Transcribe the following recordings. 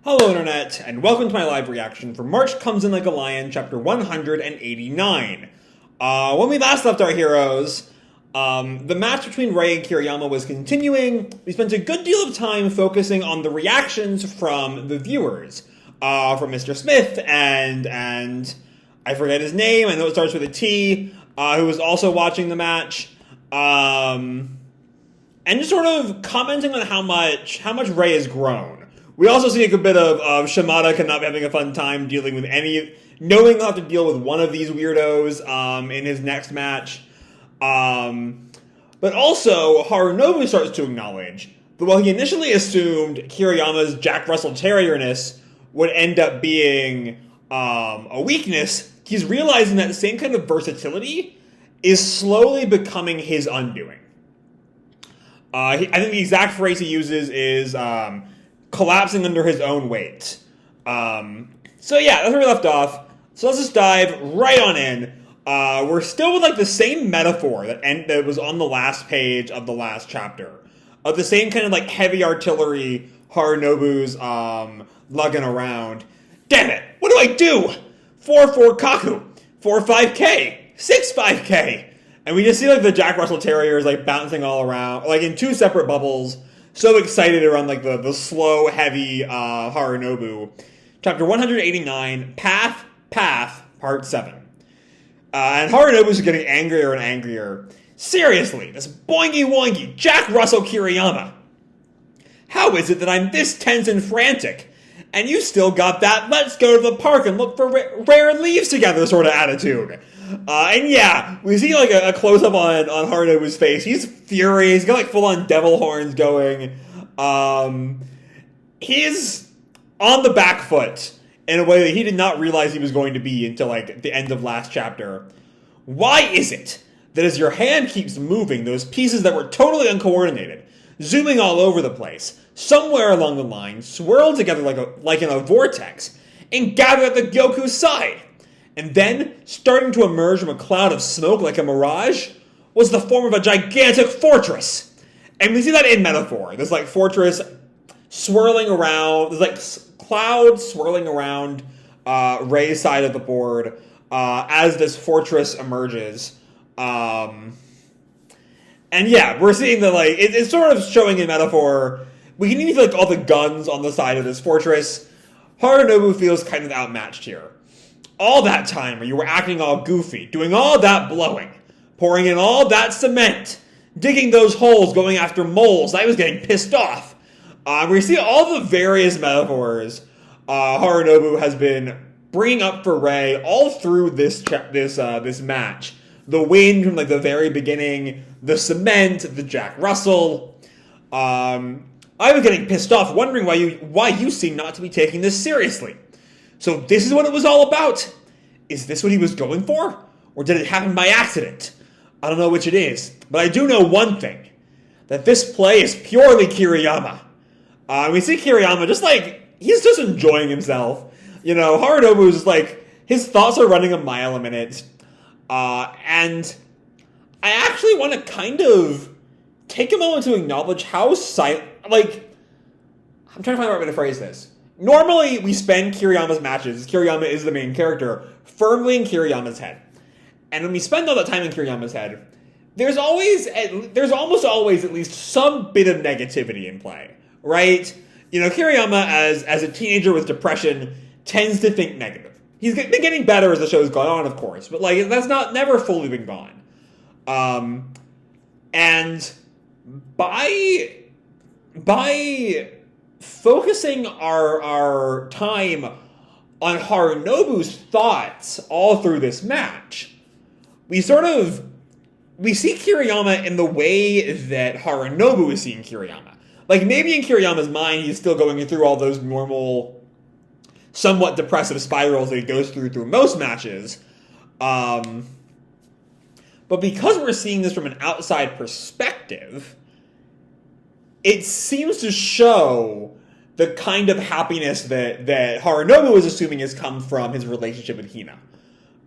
Hello Internet, and welcome to my live reaction for March Comes In Like a Lion, chapter 189. When we last left our heroes, the match between Rei and Kiriyama was continuing. We spent a good deal of time focusing on the reactions from the viewers. From Mr. Smith and I forget his name, I know it starts with a T, who was also watching the match. And just sort of commenting on how much Rei has grown. We also see a good bit of Shimada cannot be having a fun time dealing with knowing he'll have to deal with one of these weirdos in his next match. But also, Harunobu starts to acknowledge that while he initially assumed Kiriyama's Jack Russell Terrierness would end up being a weakness, he's realizing that the same kind of versatility is slowly becoming his undoing. I think the exact phrase he uses is collapsing under his own weight. So yeah, that's where we left off. So let's just dive right on in. We're still with like the same metaphor that was on the last page of the last chapter. Of the same kind of like heavy artillery Harunobu's lugging around. Damn it! What do I do? 4-4 Kaku. 4-5K. 6-5K. And we just see like the Jack Russell Terriers like bouncing all around, like in two separate bubbles. So excited around like the slow, heavy Harunobu. Chapter 189, Path, Part 7. And Harunobu's getting angrier and angrier. Seriously, this boingy-woingy Jack Russell Kiriyama. How is it that I'm this tense and frantic? And you still got that let's go to the park and look for rare leaves together sort of attitude. And yeah, we see like a close-up on Harunobu's face. He's furious. He's got like full-on devil horns going. He's on the back foot in a way that he did not realize he was going to be until like the end of last chapter. Why is it that as your hand keeps moving, those pieces that were totally uncoordinated, zooming all over the place, somewhere along the line, swirl together like in a vortex, and gather at the Gyoku's side? And then, starting to emerge from a cloud of smoke like a mirage, was the form of a gigantic fortress. And we see that in metaphor. There's like fortress swirling around, there's like clouds swirling around Rei's side of the board as this fortress emerges. And yeah, we're seeing that like, it's sort of showing in metaphor. We can even feel like all the guns on the side of this fortress. Harunobu feels kind of outmatched here. All that time where you were acting all goofy, doing all that blowing, pouring in all that cement, digging those holes, going after moles, I was getting pissed off. We see all the various metaphors Harunobu has been bringing up for Rei all through this match. The wind from like the very beginning, the cement, the Jack Russell. I was getting pissed off, wondering why you seem not to be taking this seriously. So this is what it was all about? Is this what he was going for? Or did it happen by accident? I don't know which it is, but I do know one thing. That this play is purely Kiriyama. We see Kiriyama just like, he's just enjoying himself. You know, Harunobu's just like, his thoughts are running a mile a minute. And I actually want to kind of take a moment to acknowledge how silent, like, I'm trying to find the right way to phrase this. Normally, we spend Kiriyama's matches, Kiriyama is the main character, firmly in Kiriyama's head. And when we spend all that time in Kiriyama's head, there's almost always at least some bit of negativity in play, right? You know, Kiriyama, as a teenager with depression, tends to think negative. He's been getting better as the show's gone on, of course, but like that's never fully been gone. And by focusing our time on Harunobu's thoughts all through this match, we see Kiriyama in the way that Harunobu is seeing Kiriyama. Like, maybe in Kiriyama's mind, he's still going through all those normal, somewhat depressive spirals that he goes through most matches. But because we're seeing this from an outside perspective, it seems to show the kind of happiness that Harunobu is assuming has come from his relationship with Hina.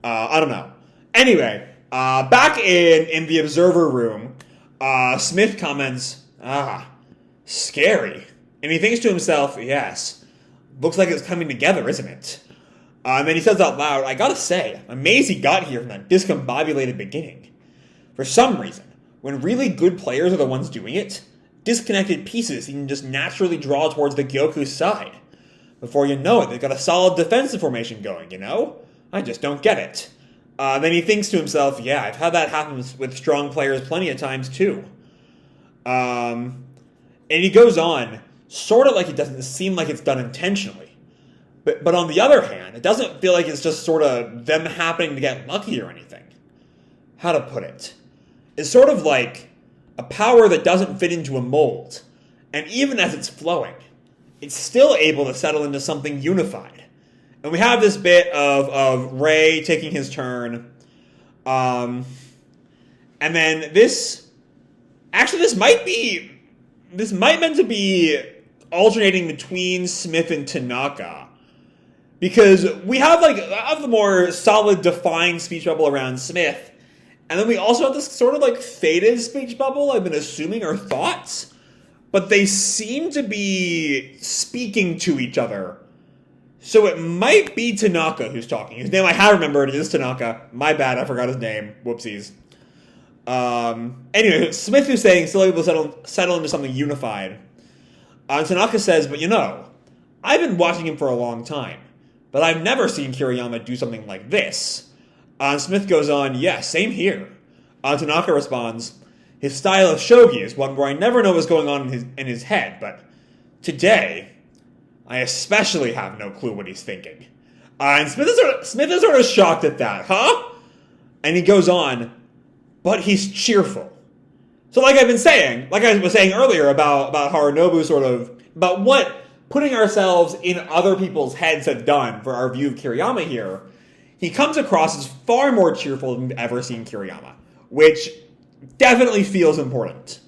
I don't know. Anyway, back in the observer room, Smith comments, scary. And he thinks to himself, yes, Looks like it's coming together, isn't it? And then he says out loud, I gotta say, I'm amazed he got here from that discombobulated beginning. For some reason, when really good players are the ones doing it, disconnected pieces seem to just naturally draw towards the Gyoku's side. Before you know it, they've got a solid defensive formation going, you know? I just don't get it. Then he thinks to himself, yeah, I've had that happen with strong players plenty of times too. And he goes on, sort of like it doesn't seem like it's done intentionally. But on the other hand, it doesn't feel like it's just sort of them happening to get lucky or anything. How to put it? It's sort of like a power that doesn't fit into a mold. And even as it's flowing, it's still able to settle into something unified. And we have this bit of Ray taking his turn. And then this might meant to be alternating between Smith and Tanaka. Because we have the more solid defined speech bubble around Smith. And then we also have this sort of faded speech bubble, I've been assuming, are thoughts. But they seem to be speaking to each other. So it might be Tanaka who's talking. His name I have remembered, it is Tanaka. My bad, I forgot his name. Whoopsies. Anyway, Smith is saying still able to settle into something unified. Tanaka says, but I've been watching him for a long time. But I've never seen Kiriyama do something like this. Smith goes on, yeah, same here. Tanaka responds, his style of shogi is one where I never know what's going on in his head, but today, I especially have no clue what he's thinking. And Smith is sort of shocked at that, huh? And he goes on, but he's cheerful. So like I was saying earlier about Harunobu about what putting ourselves in other people's heads have done for our view of Kiriyama here, he comes across as far more cheerful than we've ever seen Kiriyama, which definitely feels important.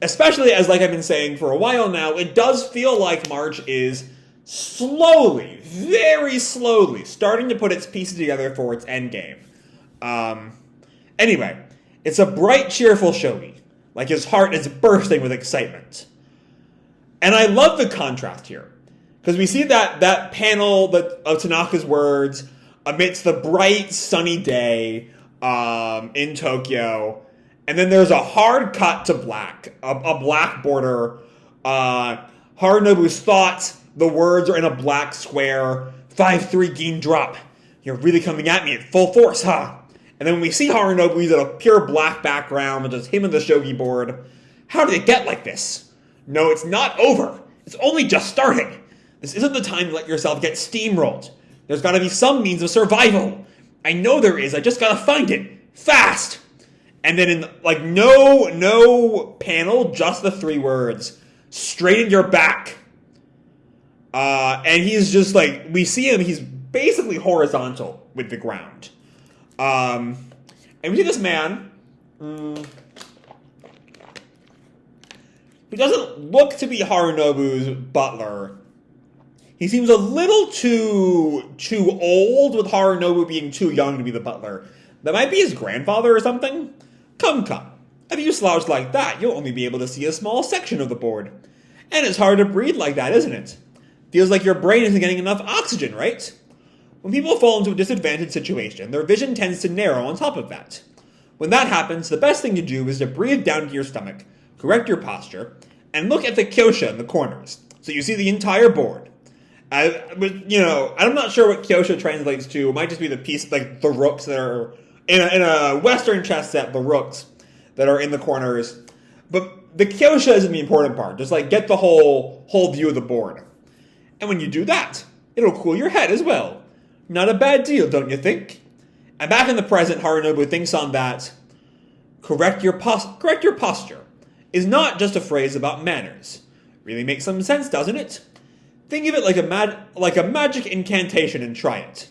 Especially as, like I've been saying for a while now, it does feel like March is slowly, very slowly, starting to put its pieces together for its endgame. Anyway, it's a bright, cheerful shogi. Like his heart is bursting with excitement. And I love the contrast here. Because we see that panel of Tanaka's words amidst the bright, sunny day in Tokyo. And then there's a hard cut to black, a black border. Harunobu's thoughts, the words are in a black square. 5-3 gin drop. You're really coming at me at full force, huh? And then when we see Harunobu, he's at a pure black background with just him and the shogi board. How did it get like this? No, it's not over. It's only just starting. This isn't the time to let yourself get steamrolled. There's got to be some means of survival. I know there is. I just got to find it. Fast! And then in, no panel, just the 3 words. Straighten your back. And he's just we see him, he's basically horizontal with the ground. And we see this man, who doesn't look to be Harunobu's butler. He seems a little too old, with Harunobu being too young to be the butler. That might be his grandfather or something. Come. If you slouch like that, you'll only be able to see a small section of the board. And it's hard to breathe like that, isn't it? Feels like your brain isn't getting enough oxygen, right? When people fall into a disadvantaged situation, their vision tends to narrow on top of that. When that happens, the best thing to do is to breathe down to your stomach, correct your posture, and look at the kyosha in the corners, so you see the entire board. I'm not sure what kyosha translates to. It might just be the piece, the rooks that are in a Western chess set, the rooks that are in the corners. But the kyosha isn't the important part. Just get the whole view of the board. And when you do that, it'll cool your head as well. Not a bad deal, don't you think? And back in the present, Harunobu thinks on that. Correct your posture is not just a phrase about manners. Really makes some sense, doesn't it? Think of it like a magic incantation and try it.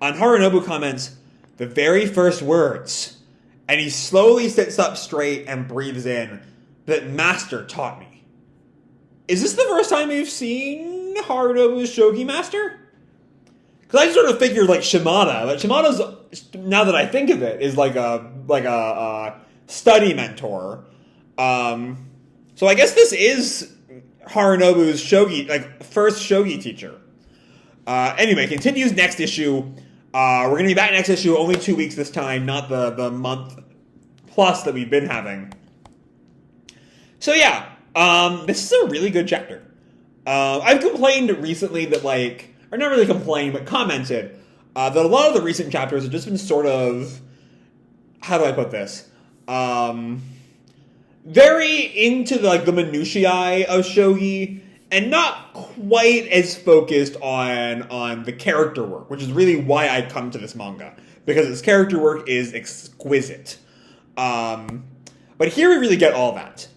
And Harunobu comments, the very first words. And he slowly sits up straight and breathes in. That master taught me. Is this the first time we've seen Harunobu's shogi master? Because I just sort of figured Shimada. But Shimada's, now that I think of it, is like a study mentor. So I guess this is Harunobu's shogi, like, first shogi teacher. Anyway, continues next issue. We're going to be back next issue, only 2 weeks this time, not the month plus that we've been having. So yeah, this is a really good chapter. I've complained recently that, like, or not really complained, but commented, that a lot of the recent chapters have just been sort of, how do I put this? Very into, like, the minutiae of shogi, and not quite as focused on the character work, which is really why I come to this manga, because its character work is exquisite. But here we really get all that.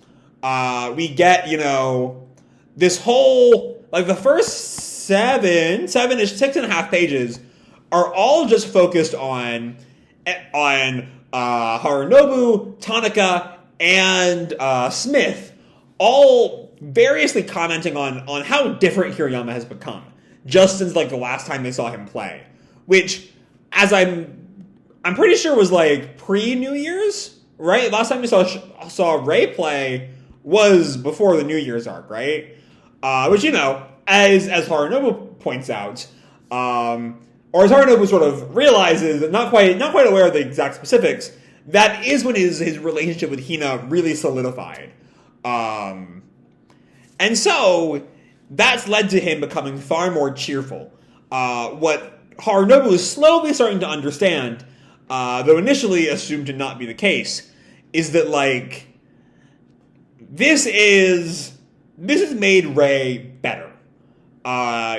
We get, you know, this whole, like, the first seven-ish, 6.5 pages are all just focused on Harunobu, Tanaka, and Smith, all variously commenting on how different Hirayama has become, just since, like, the last time they saw him play, which, as I'm pretty sure was, like, pre-New Year's, right? Last time we saw Ray play was before the New Year's arc, right? Which, you know, as Harunobu points out, or as Harunobu sort of realizes, not quite aware of the exact specifics, that is when his relationship with Hina really solidified. And so, that's led to him becoming far more cheerful. What Harunobu is slowly starting to understand, though initially assumed to not be the case, is that, like, this has made Ray better.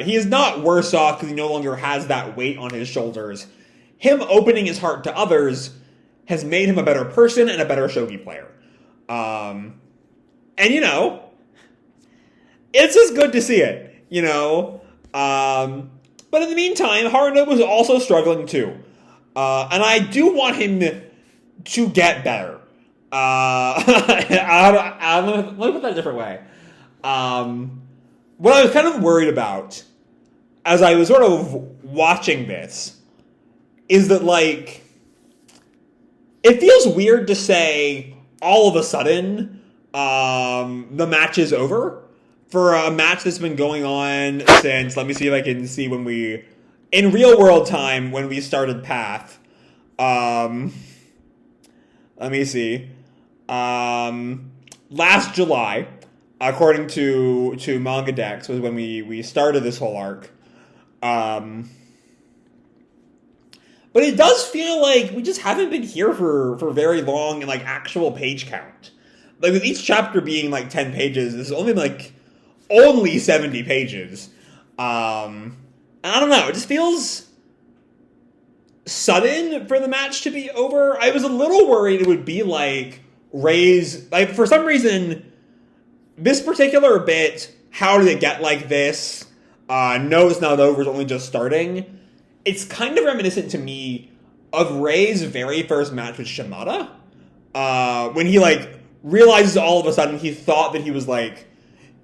He is not worse off because he no longer has that weight on his shoulders. Him opening his heart to others has made him a better person and a better shogi player. And, you know, it's just good to see it, you know. But in the meantime, Harunobu is also struggling too. And I do want him to get better. Let me put that a different way. What I was kind of worried about as I was sort of watching this is that, like, it feels weird to say all of a sudden the match is over for a match that's been going on since, let me see if I can see when we, in real world time, when we started Path. Let me see. Last July, according to Manga Dex, was when we started this whole arc. But it does feel like we just haven't been here for very long in, like, actual page count. Like, with each chapter being, like, 10 pages, this is only 70 pages. And I don't know, it just feels sudden for the match to be over. I was a little worried it would be like Ray's, like, for some reason, this particular bit, how did it get like this? No, it's not over, it's only just starting. It's kind of reminiscent to me of Ray's very first match with Shimada. When he, like, realizes all of a sudden he thought that he was, like,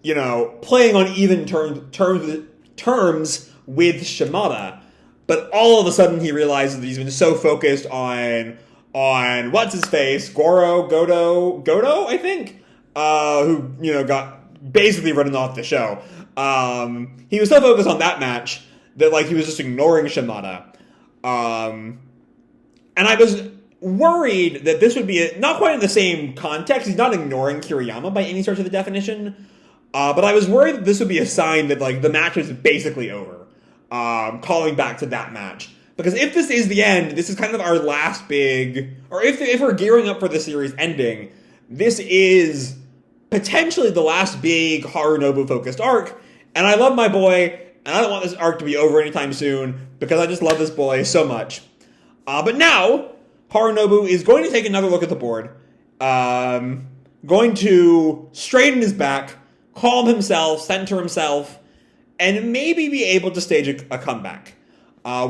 you know, playing on even terms with Shimada. But all of a sudden he realizes that he's been so focused on what's his face, Godo, I think, who, you know, got basically running off the show. He was so focused on that match that, like, he was just ignoring Shimada. And I was worried that this would be not quite in the same context. He's not ignoring Kiriyama by any stretch of the definition. But I was worried that this would be a sign that, like, the match was basically over. Calling back to that match. Because if this is the end, this is kind of our last big, or if we're gearing up for the series ending, this is potentially the last big Harunobu-focused arc. And I love my boy, and I don't want this arc to be over anytime soon, because I just love this boy so much. But now, Harunobu is going to take another look at the board, going to straighten his back, calm himself, center himself, and maybe be able to stage a comeback.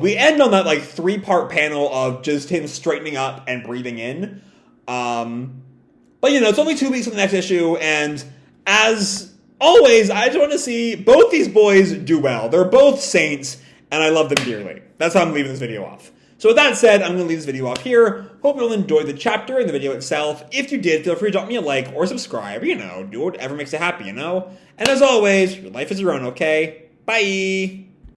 We end on that, like, 3-part panel of just him straightening up and breathing in. But, you know, it's only 2 weeks from the next issue, and as always, I just want to see both these boys do well. They're both saints, and I love them dearly. That's how I'm leaving this video off. So with that said, I'm going to leave this video off here. Hope you'll enjoy the chapter and the video itself. If you did, feel free to drop me a like or subscribe. Do whatever makes you happy, And as always, your life is your own, okay? Bye!